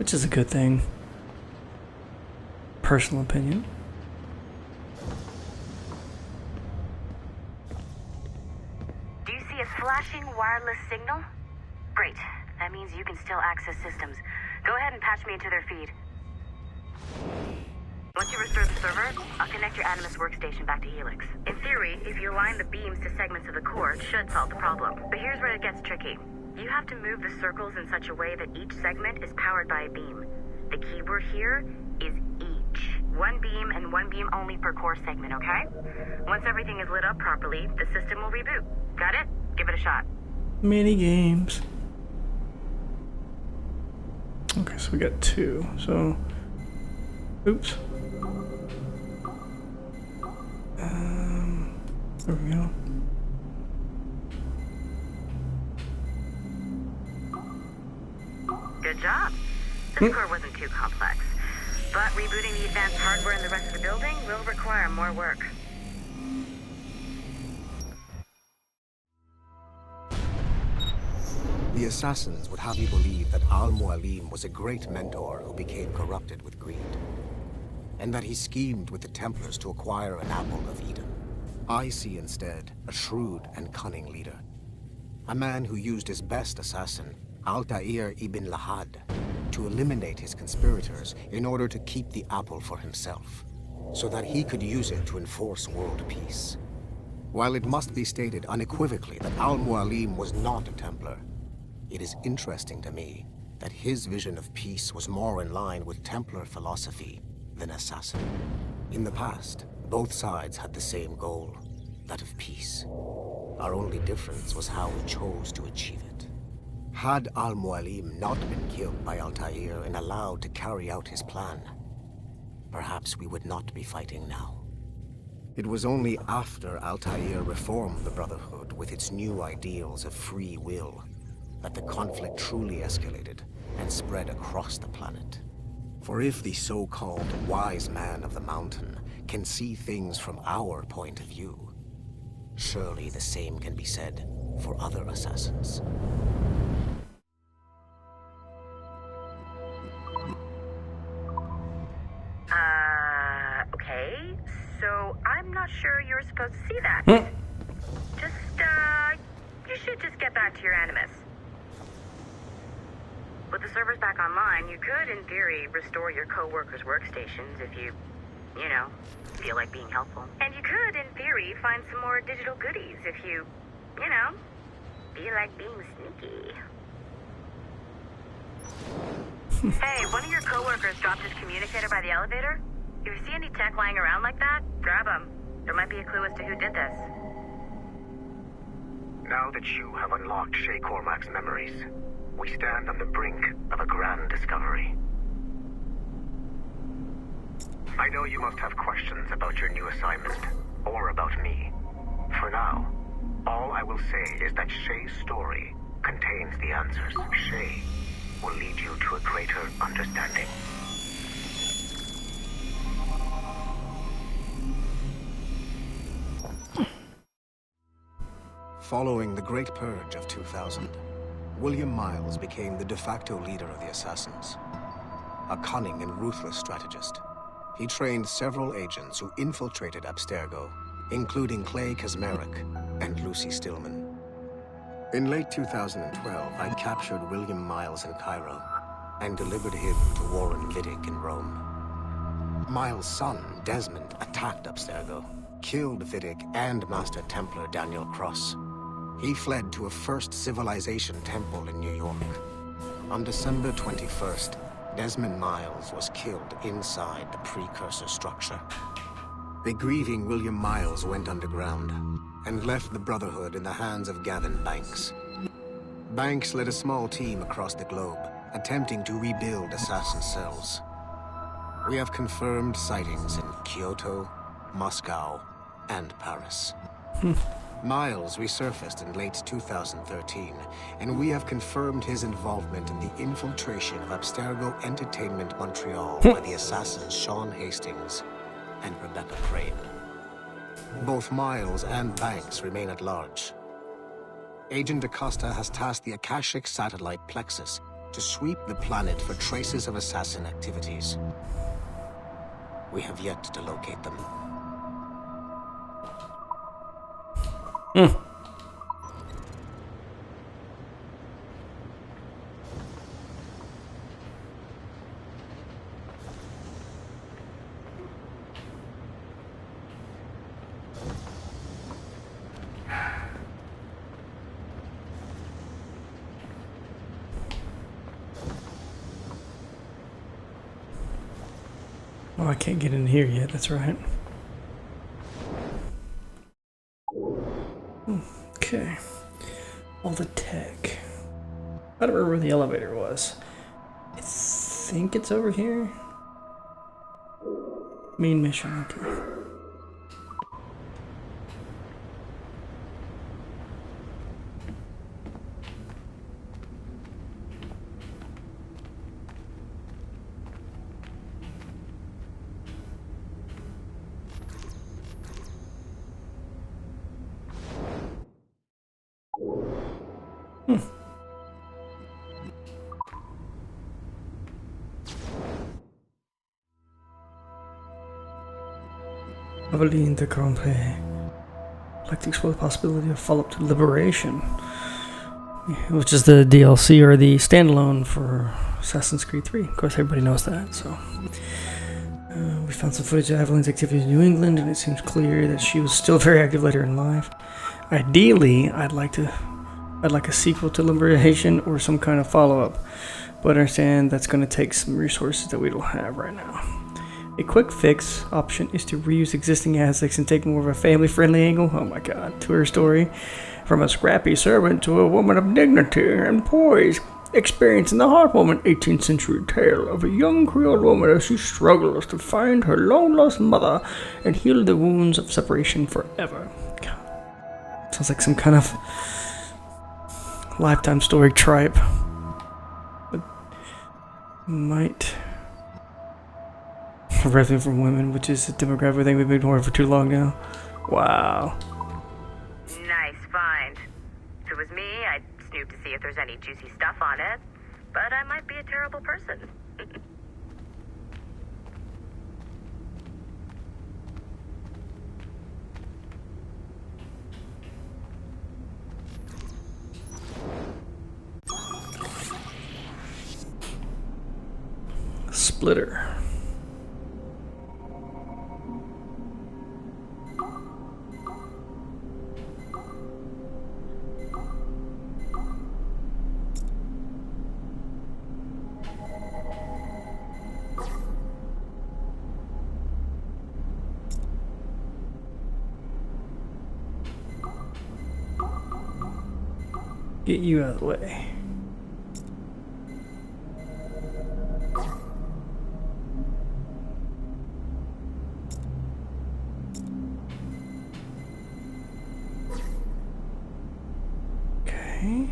which is a good thing. Personal opinion. Do you see a flashing wireless signal? Great. That means you can still access systems. Go ahead and patch me into their feed. Once you restore the server, I'll connect your Animus workstation back to Helix. In theory, if you align the beams to segments of the core, it should solve the problem. But here's where it gets tricky. You have to move the circles in such a way that each segment is powered by a beam. The keyword here is each. One beam and one beam only per core segment, okay? Once everything is lit up properly, the system will reboot. Got it? Give it a shot. Mini games. Okay, so we got 2. So, oops. There we go. Good job. This core wasn't too complex, but rebooting the advanced hardware in the rest of the building will require more work. The assassins would have you believe that Al-Mualim was a great mentor who became corrupted with greed, and that he schemed with the Templars to acquire an apple of Eden. I see instead a shrewd and cunning leader, a man who used his best assassin, Altair ibn Lahad, to eliminate his conspirators in order to keep the apple for himself, so that he could use it to enforce world peace. While it must be stated unequivocally that Al-Mualim was not a Templar, it is interesting to me that his vision of peace was more in line with Templar philosophy than assassin. In the past, both sides had the same goal, that of peace. Our only difference was how we chose to achieve it. Had Al-Mualim not been killed by Altair and allowed to carry out his plan, perhaps we would not be fighting now. It was only after Altair reformed the Brotherhood with its new ideals of free will that the conflict truly escalated and spread across the planet. For if the so-called wise man of the mountain can see things from our point of view, surely the same can be said for other assassins. Okay, so I'm not sure you're supposed to see that. You should just get back to your Animus. With the servers back online, you could, in theory, restore your co-workers' workstations if you feel like being helpful. And you could, in theory, find some more digital goodies if you feel like being sneaky. Hey, one of your co-workers dropped his communicator by the elevator. If you see any tech lying around like that, grab them. There might be a clue as to who did this. Now that you have unlocked Shay Cormac's memories, we stand on the brink of a grand discovery. I know you must have questions about your new assignment, or about me. For now, all I will say is that Shay's story contains the answers. Shay will lead you to a greater understanding. Following the Great Purge of 2000, William Miles became the de facto leader of the Assassins. A cunning and ruthless strategist, he trained several agents who infiltrated Abstergo, including Clay Kazmarek and Lucy Stillman. In late 2012, I captured William Miles in Cairo and delivered him to Warren Vidic in Rome. Miles' son, Desmond, attacked Abstergo, killed Vidic and Master Templar Daniel Cross. He fled to a First Civilization temple in New York. On December 21st, Desmond Miles was killed inside the precursor structure. The grieving William Miles went underground and left the Brotherhood in the hands of Gavin Banks. Banks led a small team across the globe, attempting to rebuild assassin cells. We have confirmed sightings in Kyoto, Moscow, and Paris. Miles resurfaced in late 2013, and we have confirmed his involvement in the infiltration of Abstergo Entertainment Montreal by the assassins Sean Hastings and Rebecca Crane. Both Miles and Banks remain at large. Agent Acosta has tasked the Akashic satellite Plexus to sweep the planet for traces of assassin activities. We have yet to locate them. Oh, I can't get in here yet, that's right. Okay. All the tech. I don't remember where the elevator was. I think it's over here. Main mission, okay. Aveline de Grandpré. I'd like to explore the possibility of follow-up to Liberation, which is the DLC or the standalone for Assassin's Creed 3. Of course, everybody knows that, so. We found some footage of Aveline's activities in New England, and it seems clear that she was still very active later in life. Ideally, I'd like a sequel to Liberation or some kind of follow-up, but I understand that's going to take some resources that we don't have right now. A quick fix option is to reuse existing assets and take more of a family-friendly angle, oh my god, to her story. From a scrappy servant to a woman of dignity and poise, experiencing the heartwarming 18th century tale of a young Creole woman as she struggles to find her long-lost mother and heal the wounds of separation forever. God. Sounds like some kind of Lifetime story tripe. But might... Revenue from women, which is a demographic thing we've been ignoring for too long now. Wow. Nice find. If it was me, I'd snoop to see if there's any juicy stuff on it. But I might be a terrible person. Splitter. Get you out of the way. Okay.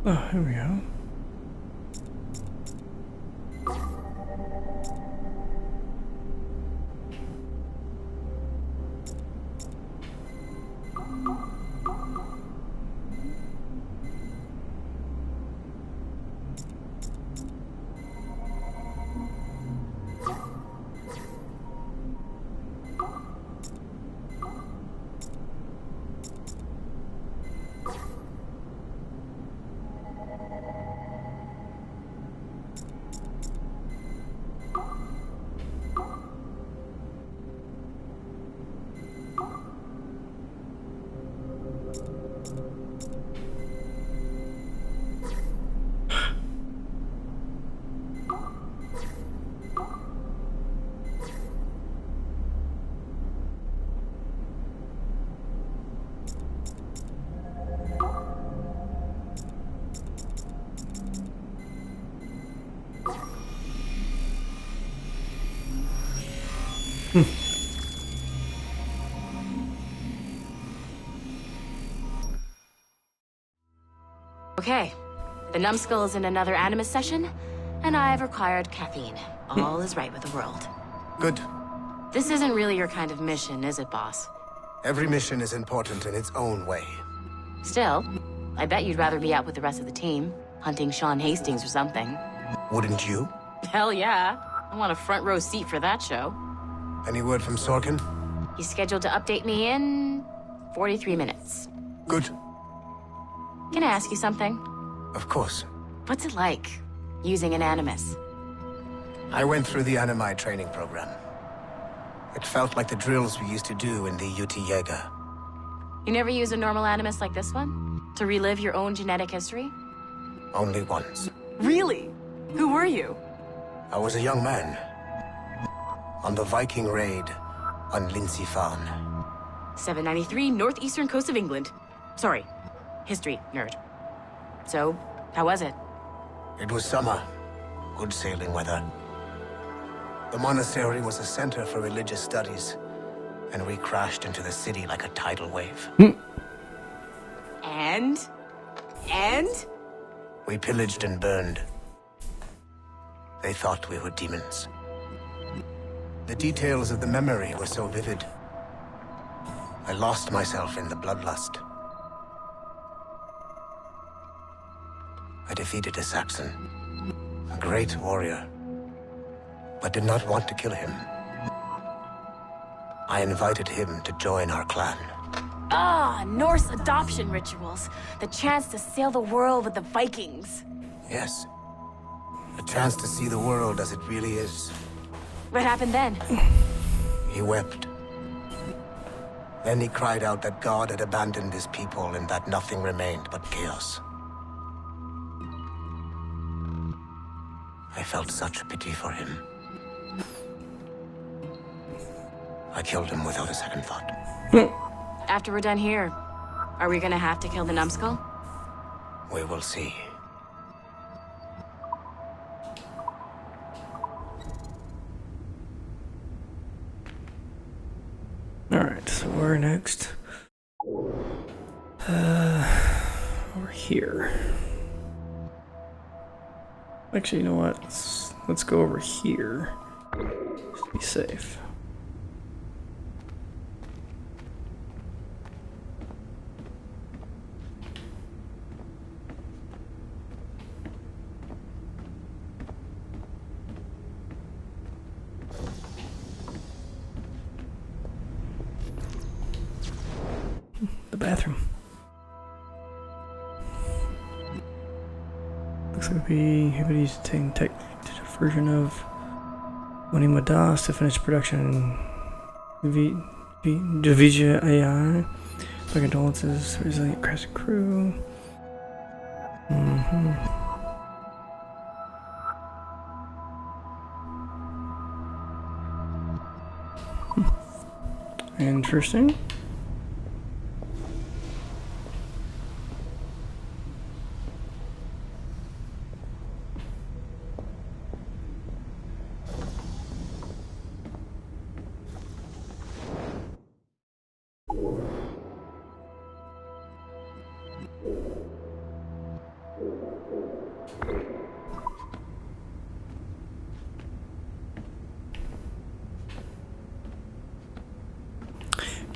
Oh, here we go. Okay, the numbskull is in another Animus session, and I've required caffeine. All is right with the world. Good. This isn't really your kind of mission, is it, boss? Every mission is important in its own way. Still, I bet you'd rather be out with the rest of the team, hunting Sean Hastings or something. Wouldn't you? Hell yeah. I want a front row seat for that show. Any word from Sorkin? He's scheduled to update me in 43 minutes. Good. Can I ask you something? Of course. What's it like, using an Animus? I went through the Animi training program. It felt like the drills we used to do in the UT Jaeger. You never use a normal Animus like this one? To relive your own genetic history? Only once. Really? Who were you? I was a young man. On the Viking raid on Lindsey Farn. 793, northeastern coast of England. Sorry, history nerd. So, how was it? It was summer. Good sailing weather. The monastery was a center for religious studies, and we crashed into the city like a tidal wave. And? We pillaged and burned. They thought we were demons. The details of the memory were so vivid. I lost myself in the bloodlust. I defeated a Saxon, a great warrior, but did not want to kill him. I invited him to join our clan. Ah, Norse adoption rituals. The chance to sail the world with the Vikings. Yes, a chance to see the world as it really is. What happened then? He wept. Then he cried out that God had abandoned his people and that nothing remained but chaos. I felt such pity for him. I killed him without a second thought. After we're done here, are we gonna have to kill the numbskull? We will see. Alright, so where next? Over here. Actually, you know what? Let's go over here. Just to be safe. The bathroom. Looks like we used to take a version of Money Das to finish production. Divisia AI. My condolences, resilient crash crew. Interesting.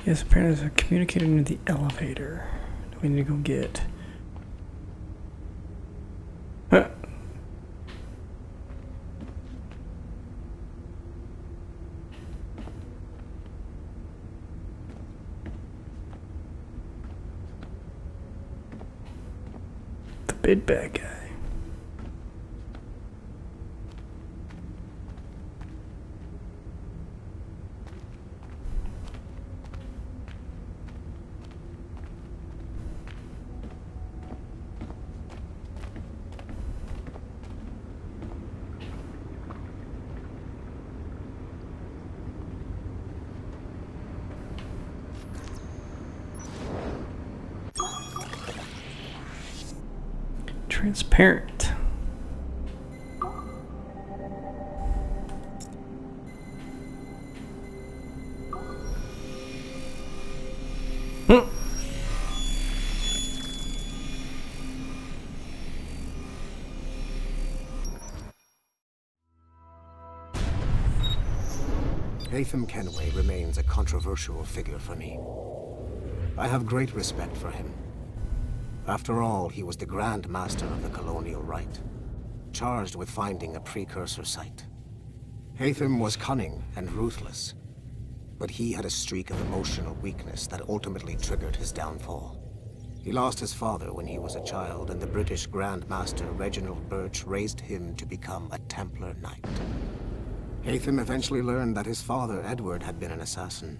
Yes, apparently there's a communicator near the elevator that we need to go get. Huh. The big bad guy. Transparent. Haytham Kenway remains a controversial figure for me. I have great respect for him. After all, he was the Grand Master of the Colonial Rite, charged with finding a precursor site. Haytham was cunning and ruthless, but he had a streak of emotional weakness that ultimately triggered his downfall. He lost his father when he was a child, and the British Grand Master Reginald Birch raised him to become a Templar Knight. Haytham eventually learned that his father, Edward, had been an assassin.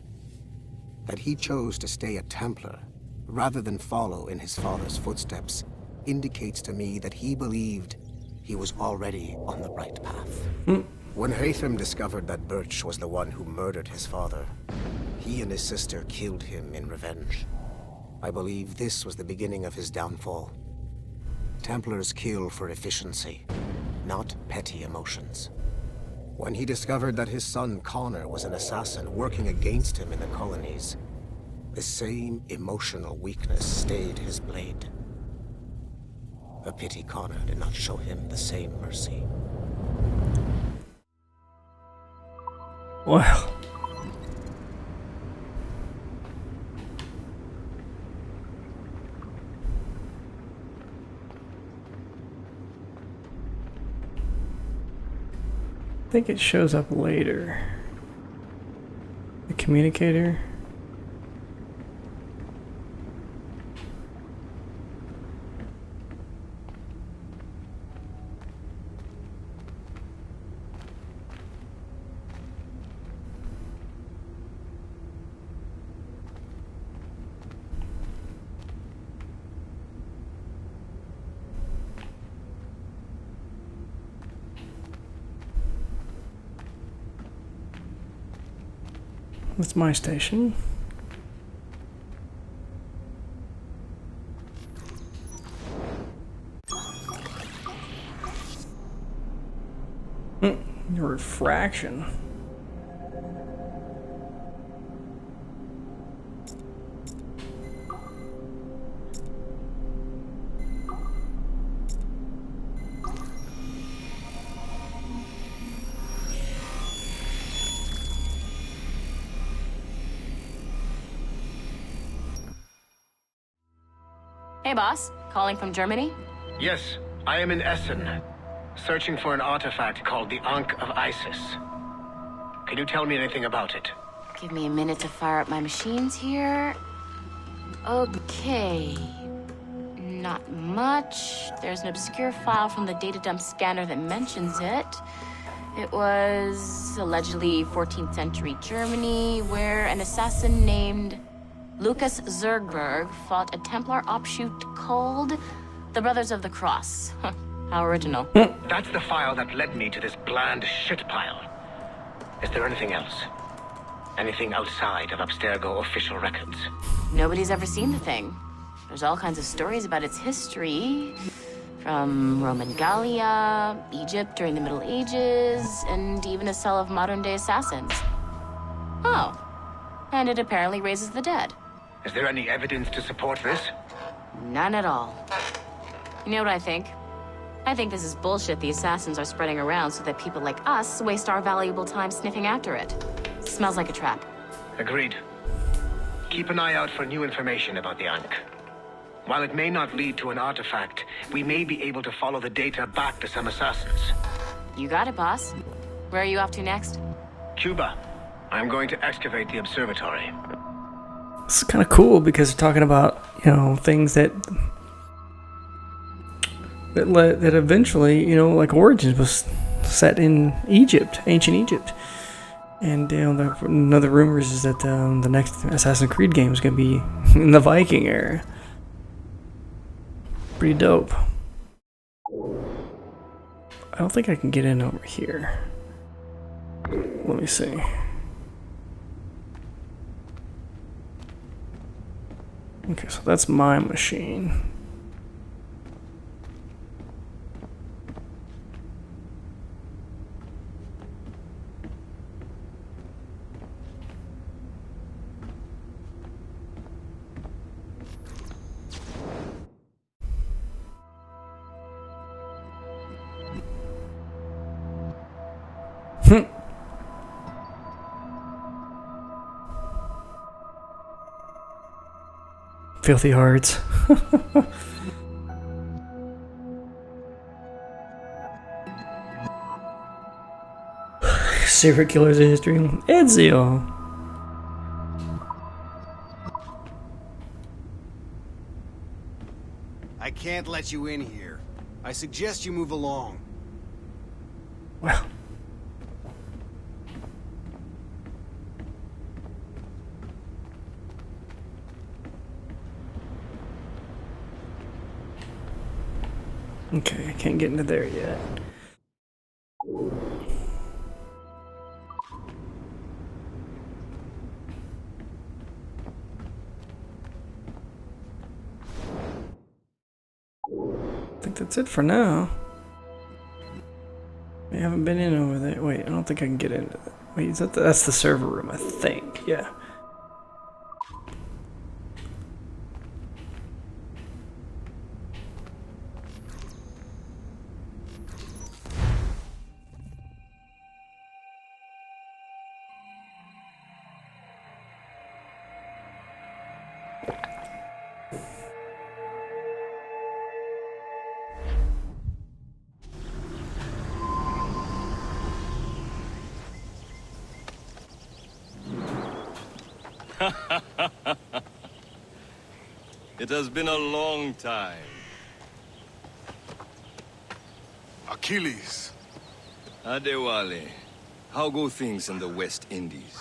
That he chose to stay a Templar, rather than follow in his father's footsteps, indicates to me that he believed he was already on the right path. When Haytham discovered that Birch was the one who murdered his father, he and his sister killed him in revenge. I believe this was the beginning of his downfall. Templars kill for efficiency, not petty emotions. When he discovered that his son Connor was an assassin working against him in the colonies, the same emotional weakness stayed his blade. A pity Connor did not show him the same mercy. Well. I think it shows up later. The communicator. That's my station. Refraction. Hey, boss. Calling from Germany? Yes, I am in Essen, searching for an artifact called the Ankh of Isis. Can you tell me anything about it? Give me a minute to fire up my machines here. Okay. Not much. There's an obscure file from the data dump scanner that mentions it. It was allegedly 14th century Germany, where an assassin named Lucas Zergberg fought a Templar offshoot called the Brothers of the Cross. How original. That's the file that led me to this bland shit pile. Is there anything else? Anything outside of Abstergo official records? Nobody's ever seen the thing. There's all kinds of stories about its history. From Roman Gallia, Egypt during the Middle Ages, and even a cell of modern-day assassins. Oh. And it apparently raises the dead. Is there any evidence to support this? None at all. You know what I think? I think this is bullshit the assassins are spreading around so that people like us waste our valuable time sniffing after it. Smells like a trap. Agreed. Keep an eye out for new information about the Ankh. While it may not lead to an artifact, we may be able to follow the data back to some assassins. You got it, boss. Where are you off to next? Cuba. I'm going to excavate the observatory. This is kind of cool because they're talking about, things that eventually, like Origins was set in Egypt, ancient Egypt. And another rumors is that the next Assassin's Creed game is going to be in the Viking era. Pretty dope. I don't think I can get in over here. Let me see. Okay, so that's my machine. Filthy hearts. Serial killers in history. Ezio. I can't let you in here. I suggest you move along. Well. Okay, I can't get into there yet. I think that's it for now. We haven't been in over there. Wait, I don't think I can get into that. Wait, is that that's the server room, I think. Yeah. It has been a long time. Achilles. Adewale, how go things in the West Indies?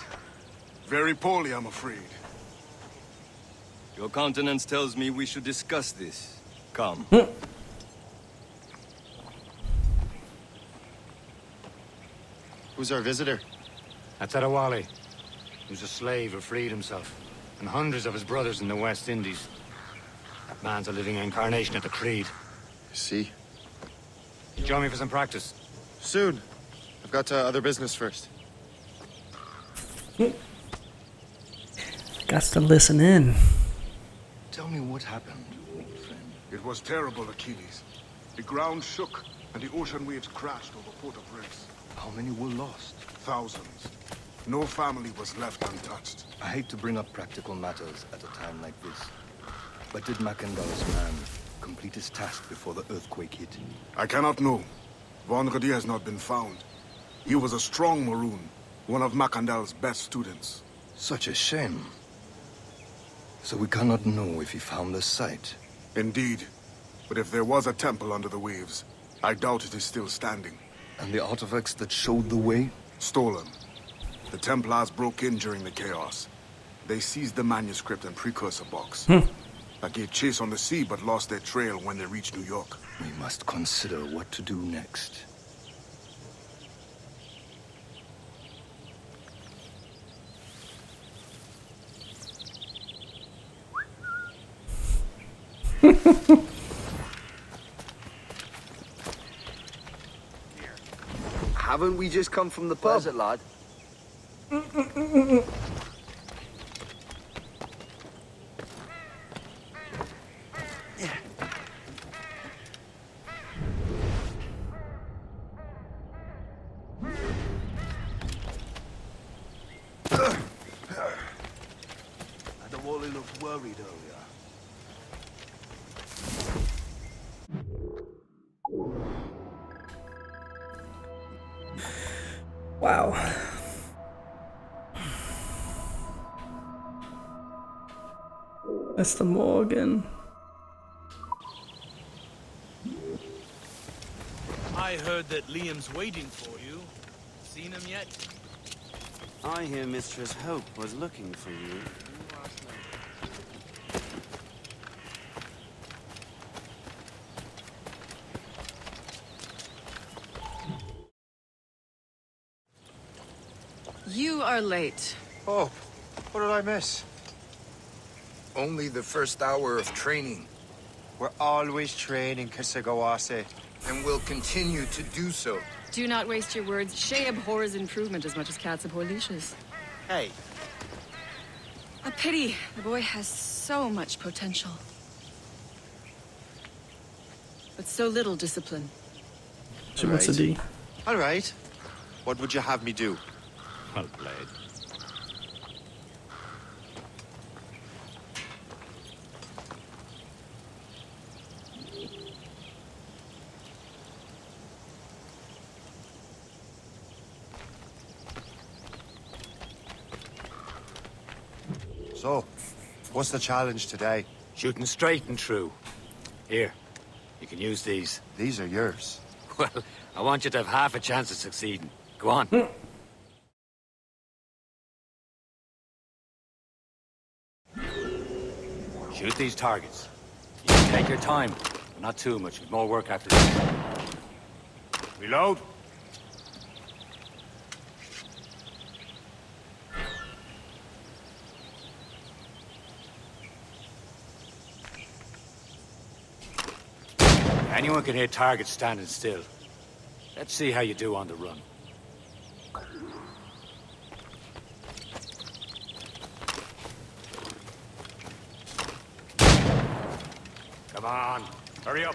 Very poorly, I'm afraid. Your countenance tells me we should discuss this. Come. Who's our visitor? That's Adewale. Who's a slave who freed himself. And hundreds of his brothers in the West Indies. That man's a living incarnation of the Creed. See? Join me for some practice. Soon. I've got other business first. Got to listen in. Tell me what happened, old friend. It was terrible, Achilles. The ground shook, and the ocean waves crashed over Port-au-Prince. How many were lost? Thousands. No family was left untouched. I hate to bring up practical matters at a time like this. But did Macandal's man complete his task before the earthquake hit? I cannot know. Vonredi has not been found. He was a strong Maroon, one of Macandal's best students. Such a shame. So we cannot know if he found the site. Indeed. But if there was a temple under the waves, I doubt it is still standing. And the artifacts that showed the way? Stolen. The Templars broke in during the chaos. They seized the manuscript and precursor box. I gave chase on the sea, but lost their trail when they reached New York. We must consider what to do next. Haven't we just come from the pub? Where's it, lad? Adewale looked worried earlier. Wow. That's the Morgan. I heard that Liam's waiting for you. Seen him yet? I hear Mistress Hope was looking for you. You are late. Oh, what did I miss? Only the first hour of training. We're always training, Kisagawase. And will continue to do so. Do not waste your words. Shay abhors improvement as much as cats abhor leashes. Hey. A pity. The boy has so much potential. But so little discipline. So what's the D? All right. What would you have me do? Well played. So, what's the challenge today? Shooting straight and true. Here, you can use these. These are yours. Well, I want you to have half a chance of succeeding. Go on. Shoot these targets. You can take your time, but not too much. With more work after this. Reload. Anyone can hit targets standing still. Let's see how you do on the run. Come on, hurry up.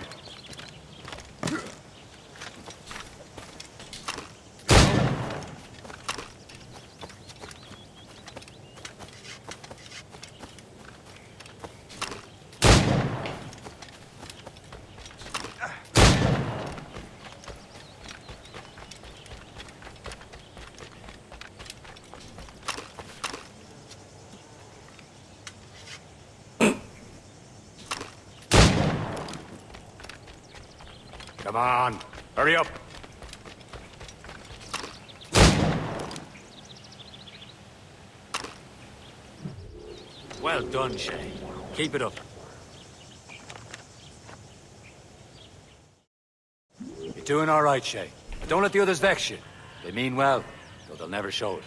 Come on, hurry up. Well done, Shay. Keep it up. You're doing all right, Shay. Don't let the others vex you. They mean well, though they'll never show it.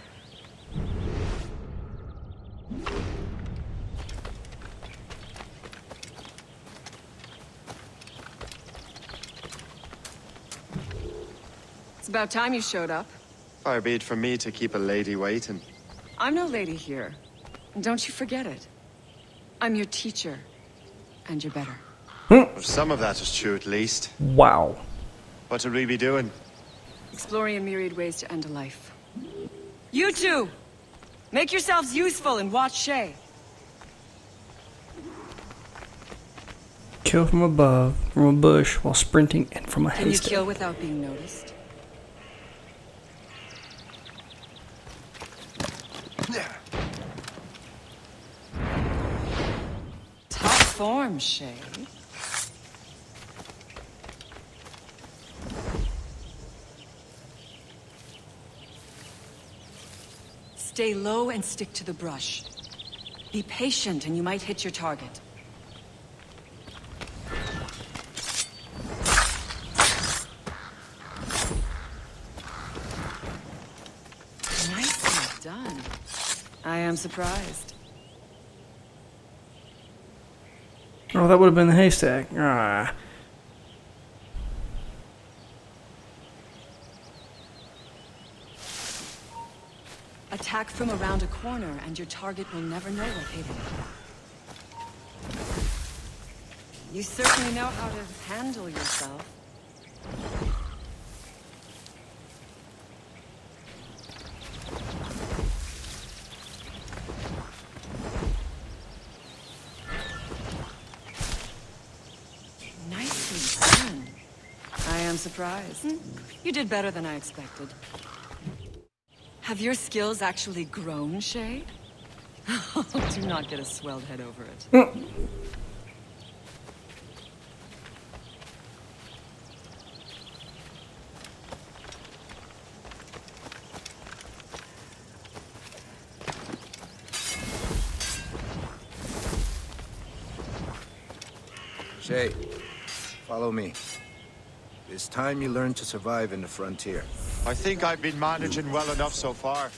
It's about time you showed up. Far be it from me to keep a lady waiting. I'm no lady here. And don't you forget it. I'm your teacher. And you're better. Well, some of that is true, at least. Wow. What would we be doing? Exploring a myriad ways to end a life. You two! Make yourselves useful and watch Shay. Kill from above, from a bush, while sprinting, and from a Can you haystack. kill without being noticed? Top form, Shay. Stay low and stick to the brush. Be patient and you might hit your target. Nicely done. I am surprised. Oh, that would have been the haystack. Ah. Attack from around a corner and your target will never know what hit him. You certainly know how to handle yourself. Nicely done. I am surprised. You did better than I expected. Have your skills actually grown, Shay? Do not get a swelled head over it. Shay, follow me. It's time you learn to survive in the frontier. I think I've been managing well enough so far.